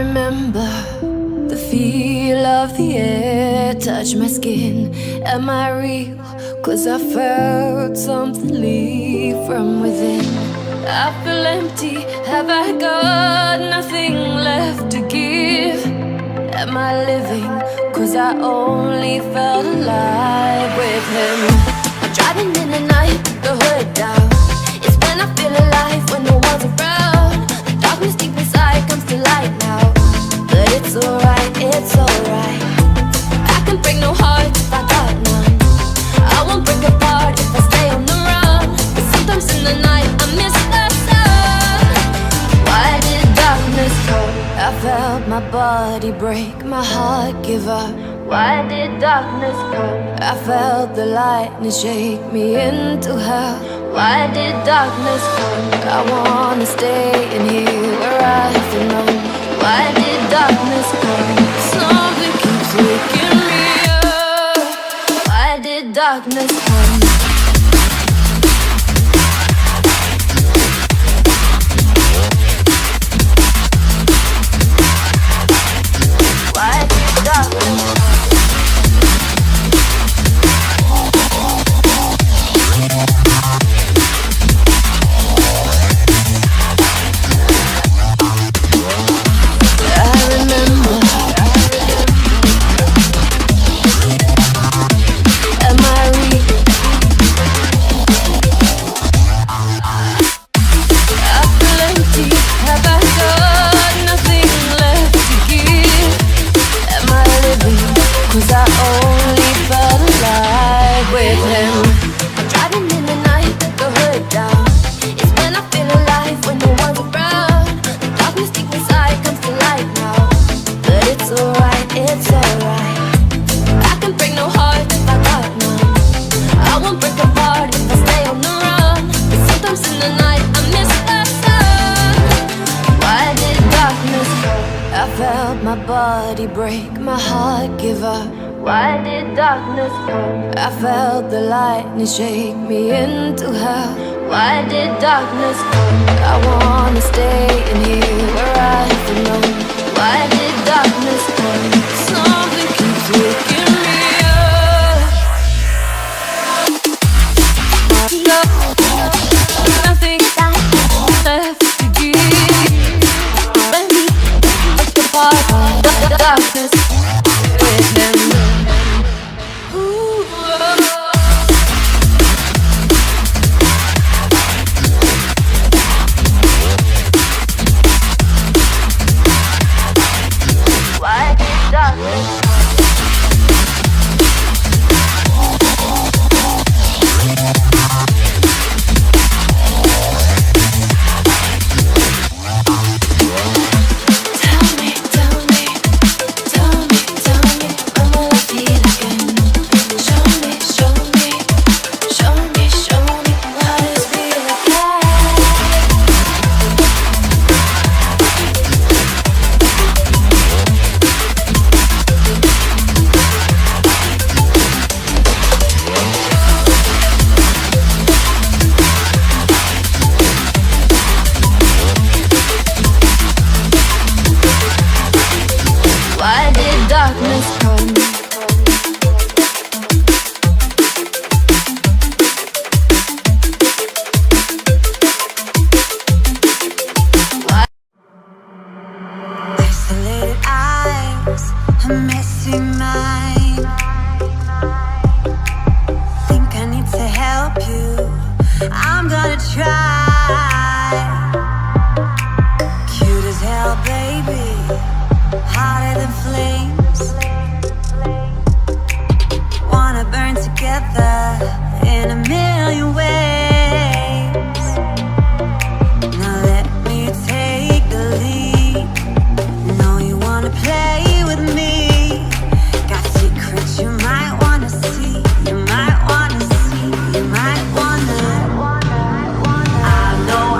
remember the feel of the air touch my skin. Am I real? 'Cause I felt something leave from within. I feel empty, have I got nothing left to give? Am I living? 'Cause I only felt alive with him. I'm driving in the night, the hood down. It's when I feel alive, when no one's around. The darkness deep inside comes to light now. But it's alright, it's alright. I can break no heart if I got none. I won't break apart if I stay on the run. But sometimes in the night I miss the sun. Why did darkness come? I felt my body break, my heart give up. Why did darkness come? I felt the lightning shake me into hell. Why did darkness come? I wanna stay in here where I belong. Why did darkness come? Something keeps waking me up. Why did darkness come? Why did darkness come? Break, my heart give up. Why did darkness come? I felt the lightning shake me into hell. Why did darkness come? I wanna stay in here where I belong. Why did darkness come? Something keeps waking me up. Nothing left to give. Let me break apart. Darkness with him. Why did darkness I know